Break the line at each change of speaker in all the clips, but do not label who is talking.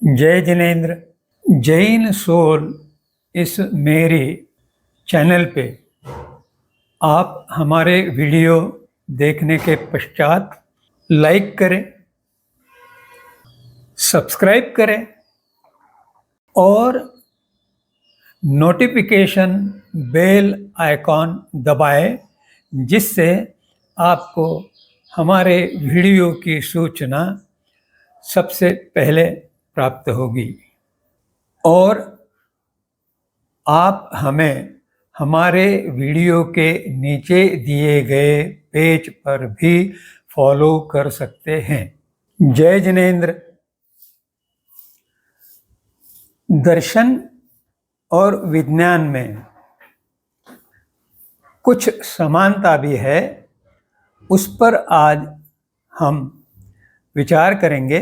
जय जिनेन्द्र। जैन सोल इस मेरे चैनल पे आप हमारे वीडियो देखने के पश्चात लाइक करें, सब्सक्राइब करें और नोटिफिकेशन बेल आइकॉन दबाएं, जिससे आपको हमारे वीडियो की सूचना सबसे पहले प्राप्त होगी। और आप हमें हमारे वीडियो के नीचे दिए गए पेज पर भी फॉलो कर सकते हैं। जय जिनेन्द्र। दर्शन और विज्ञान में कुछ समानता भी है, उस पर आज हम विचार करेंगे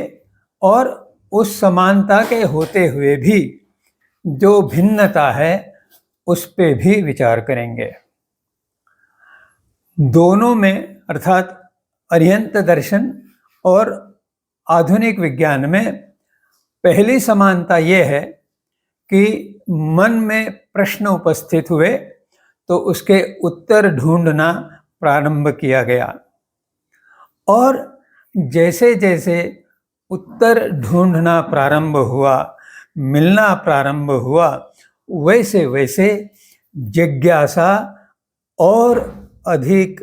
और उस समानता के होते हुए भी जो भिन्नता है उस पे भी विचार करेंगे। दोनों में अर्थात अरिहंत दर्शन और आधुनिक विज्ञान में पहली समानता ये है कि मन में प्रश्न उपस्थित हुए तो उसके उत्तर ढूंढना प्रारंभ किया गया, और जैसे जैसे उत्तर ढूंढना प्रारंभ हुआ, मिलना प्रारंभ हुआ, वैसे वैसे जिज्ञासा और अधिक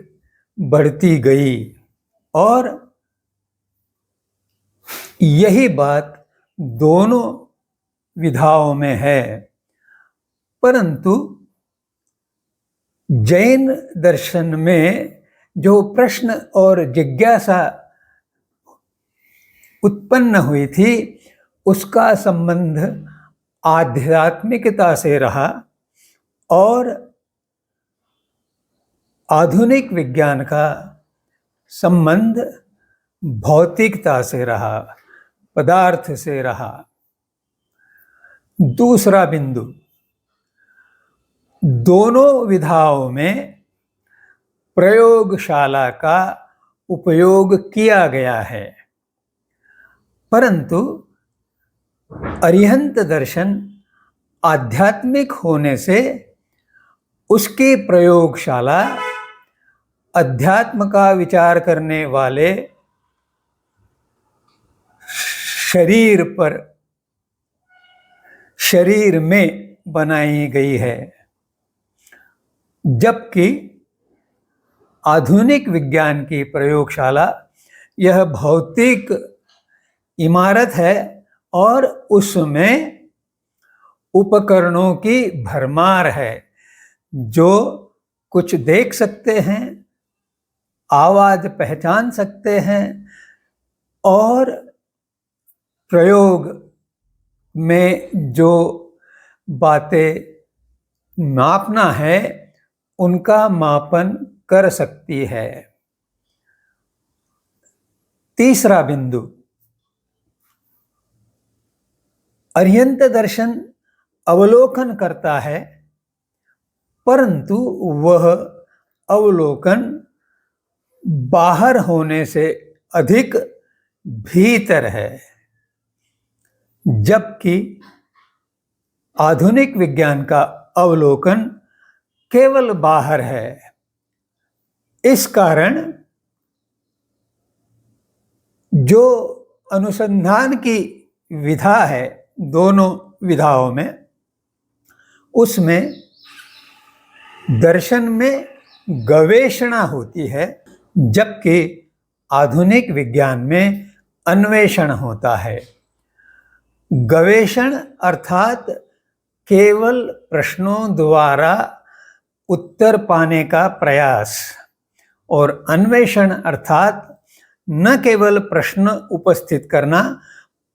बढ़ती गई। और यही बात दोनों विधाओं में है, परंतु जैन दर्शन में जो प्रश्न और जिज्ञासा उत्पन्न हुई थी उसका संबंध आध्यात्मिकता से रहा, और आधुनिक विज्ञान का संबंध भौतिकता से रहा, पदार्थ से रहा। दूसरा बिंदु, दोनों विधाओं में प्रयोगशाला का उपयोग किया गया है, परंतु अरिहंत दर्शन आध्यात्मिक होने से उसकी प्रयोगशाला अध्यात्म का विचार करने वाले शरीर में बनाई गई है, जबकि आधुनिक विज्ञान की प्रयोगशाला यह भौतिक इमारत है और उसमें उपकरणों की भरमार है, जो कुछ देख सकते हैं, आवाज पहचान सकते हैं, और प्रयोग में जो बातें मापना है उनका मापन कर सकती है। तीसरा बिंदु, अरिहंत दर्शन अवलोकन करता है, परंतु वह अवलोकन बाहर होने से अधिक भीतर है, जबकि आधुनिक विज्ञान का अवलोकन केवल बाहर है। इस कारण जो अनुसंधान की विधा है दोनों विधाओं में, उसमें दर्शन में गवेषणा होती है, जबकि आधुनिक विज्ञान में अन्वेषण होता है। गवेषण अर्थात केवल प्रश्नों द्वारा उत्तर पाने का प्रयास, और अन्वेषण अर्थात न केवल प्रश्न उपस्थित करना,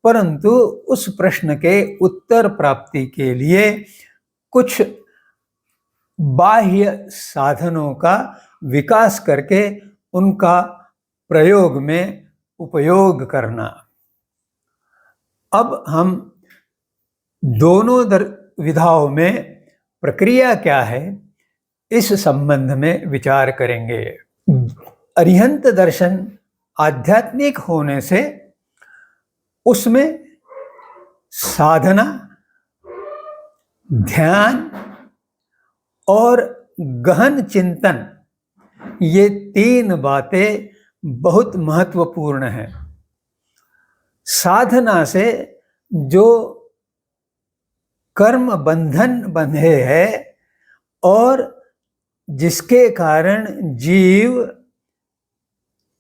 परंतु उस प्रश्न के उत्तर प्राप्ति के लिए कुछ बाह्य साधनों का विकास करके उनका प्रयोग में उपयोग करना। अब हम दोनों विधाओं में प्रक्रिया क्या है इस संबंध में विचार करेंगे। अरिहंत दर्शन आध्यात्मिक होने से उसमें साधना, ध्यान और गहन चिंतन, ये तीन बातें बहुत महत्वपूर्ण हैं। साधना से जो कर्म बंधन बंधे हैं और जिसके कारण जीव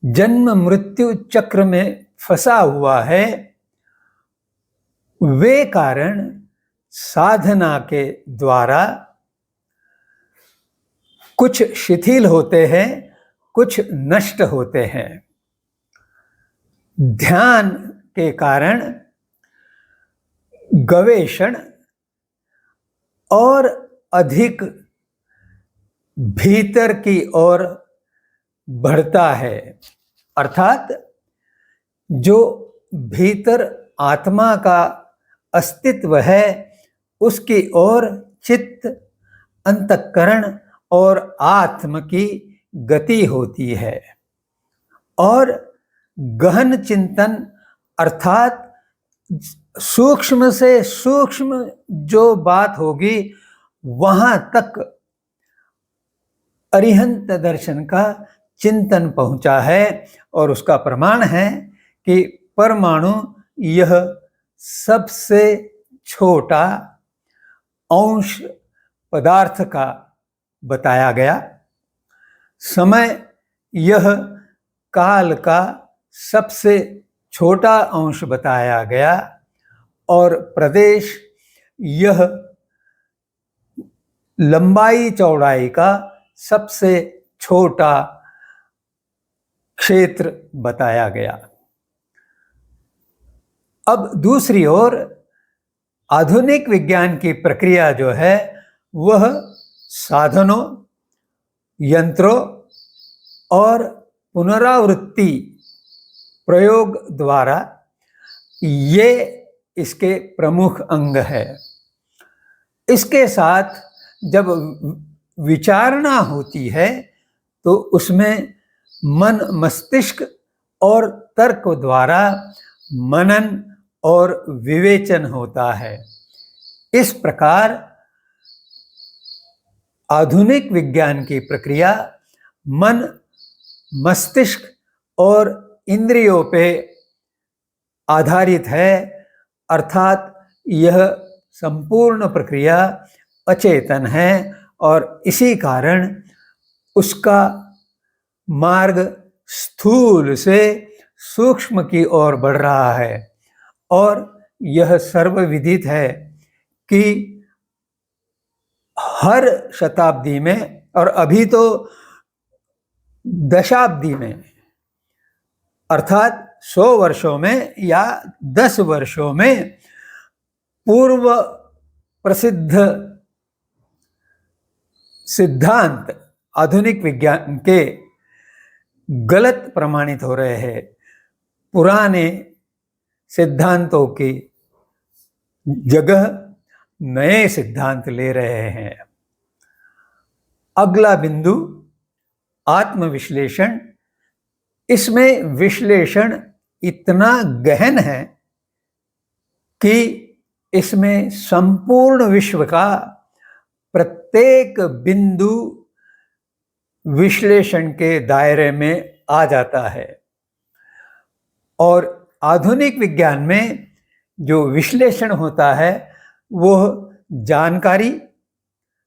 जन्म मृत्यु चक्र में फंसा हुआ है, वे कारण साधना के द्वारा कुछ शिथिल होते हैं, कुछ नष्ट होते हैं। ध्यान के कारण गवेषण और अधिक भीतर की ओर बढ़ता है, अर्थात जो भीतर आत्मा का अस्तित्व है उसकी ओर चित्त, अंतःकरण और आत्म की गति होती है। और गहन चिंतन अर्थात सूक्ष्म से सूक्ष्म जो बात होगी वहां तक अरिहंत दर्शन का चिंतन पहुंचा है। और उसका प्रमाण है कि परमाणु यह सबसे छोटा अंश पदार्थ का बताया गया, समय यह काल का सबसे छोटा अंश बताया गया और प्रदेश यह लंबाई चौड़ाई का सबसे छोटा क्षेत्र बताया गया। अब दूसरी ओर आधुनिक विज्ञान की प्रक्रिया जो है वह साधनों, यंत्रों और पुनरावृत्ति प्रयोग द्वारा, ये इसके प्रमुख अंग है। इसके साथ जब विचारणा होती है तो उसमें मन, मस्तिष्क और तर्क द्वारा मनन और विवेचन होता है। इस प्रकार आधुनिक विज्ञान की प्रक्रिया मन, मस्तिष्क और इंद्रियों पे आधारित है, अर्थात यह संपूर्ण प्रक्रिया अचेतन है और इसी कारण उसका मार्ग स्थूल से सूक्ष्म की ओर बढ़ रहा है। और यह सर्वविदित है कि हर शताब्दी में और अभी तो दशाब्दी में, अर्थात 100 वर्षों में या 10 वर्षों में पूर्व प्रसिद्ध सिद्धांत आधुनिक विज्ञान के गलत प्रमाणित हो रहे हैं। पुराने सिद्धांतों की जगह नए सिद्धांत ले रहे हैं। अगला बिंदु आत्मविश्लेषण। इसमें विश्लेषण इतना गहन है कि इसमें संपूर्ण विश्व का प्रत्येक बिंदु विश्लेषण के दायरे में आ जाता है। और आधुनिक विज्ञान में जो विश्लेषण होता है वह जानकारी,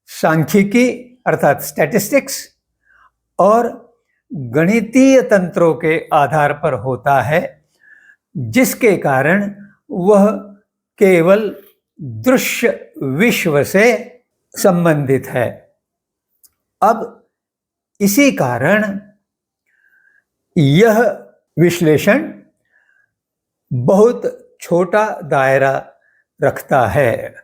सांख्यिकी अर्थात स्टैटिस्टिक्स और गणितीय तंत्रों के आधार पर होता है, जिसके कारण वह केवल दृश्य विश्व से संबंधित है। अब इसी कारण यह विश्लेषण बहुत छोटा दायरा रखता है।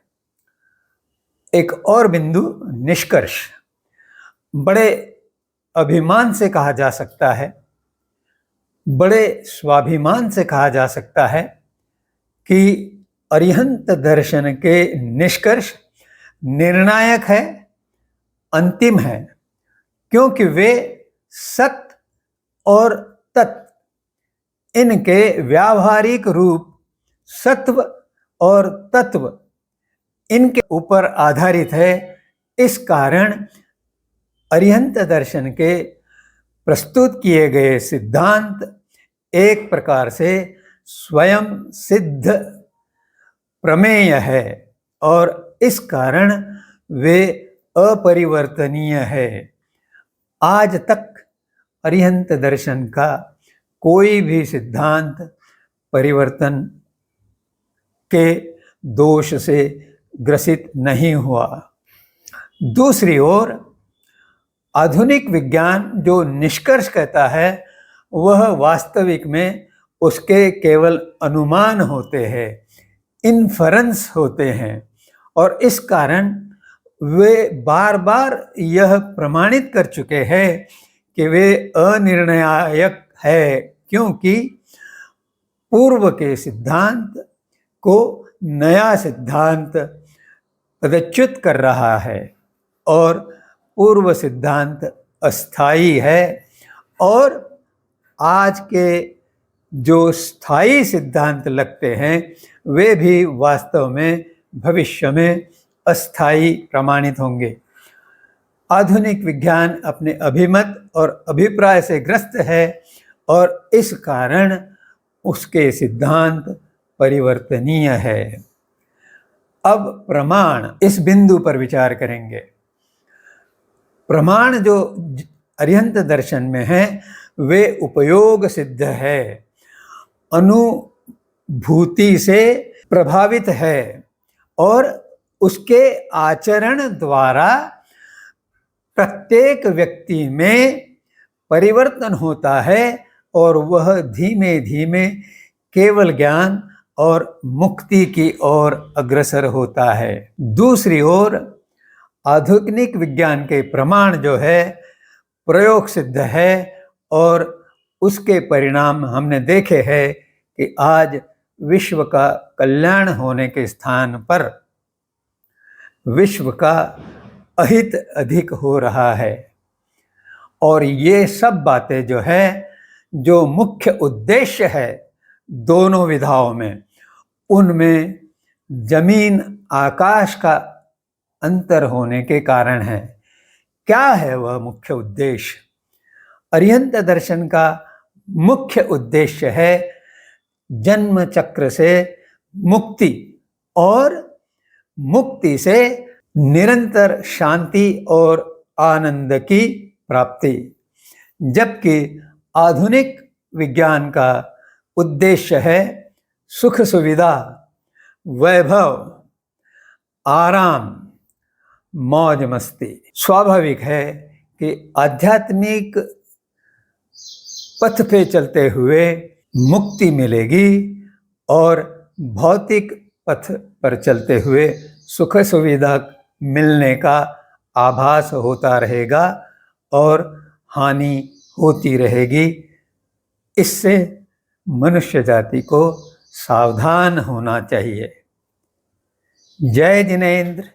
एक और बिंदु निष्कर्ष। बड़े अभिमान से कहा जा सकता है, बड़े स्वाभिमान से कहा जा सकता है कि अरिहंत दर्शन के निष्कर्ष निर्णायक है, अंतिम है, क्योंकि वे सत और तत् इनके व्यावहारिक रूप सत्व और तत्व इनके ऊपर आधारित है। इस कारण अरिहंत दर्शन के प्रस्तुत किए गए सिद्धांत एक प्रकार से स्वयं सिद्ध प्रमेय है और इस कारण वे अपरिवर्तनीय है। आज तक अरिहंत दर्शन का कोई भी सिद्धांत परिवर्तन के दोष से ग्रसित नहीं हुआ। दूसरी ओर आधुनिक विज्ञान जो निष्कर्ष कहता है वह वास्तविक में उसके केवल अनुमान होते हैं, इन्फरेंस होते हैं, और इस कारण वे बार बार यह प्रमाणित कर चुके हैं कि वे अनिर्णायक है, क्योंकि पूर्व के सिद्धांत को नया सिद्धांत पदच्युत कर रहा है और पूर्व सिद्धांत अस्थायी है और आज के जो स्थायी सिद्धांत लगते हैं वे भी वास्तव में भविष्य में अस्थायी प्रमाणित होंगे। आधुनिक विज्ञान अपने अभिमत और अभिप्राय से ग्रस्त है और इस कारण उसके सिद्धांत परिवर्तनीय है। अब प्रमाण, इस बिंदु पर विचार करेंगे। प्रमाण जो अरिहंत दर्शन में है वे उपयोग सिद्ध है, अनुभूति से प्रभावित है और उसके आचरण द्वारा प्रत्येक व्यक्ति में परिवर्तन होता है और वह धीमे धीमे केवल ज्ञान और मुक्ति की ओर अग्रसर होता है। दूसरी ओर आधुनिक विज्ञान के प्रमाण जो है प्रयोग सिद्ध है और उसके परिणाम हमने देखे हैं कि आज विश्व का कल्याण होने के स्थान पर विश्व का अहित अधिक हो रहा है। और ये सब बातें जो है, जो मुख्य उद्देश्य है दोनों विधाओं में, उनमें जमीन आकाश का अंतर होने के कारण है। क्या है वह मुख्य उद्देश्य? अरिहंत दर्शन का मुख्य उद्देश्य है जन्म चक्र से मुक्ति और मुक्ति से निरंतर शांति और आनंद की प्राप्ति, जबकि आधुनिक विज्ञान का उद्देश्य है सुख सुविधा, वैभव, आराम, मौज मस्ती। स्वाभाविक है कि आध्यात्मिक पथ पे चलते हुए मुक्ति मिलेगी और भौतिक पथ पर चलते हुए सुख सुविधा मिलने का आभास होता रहेगा और हानि होती रहेगी। इससे मनुष्य जाति को सावधान होना चाहिए। जय जिनेंद्र।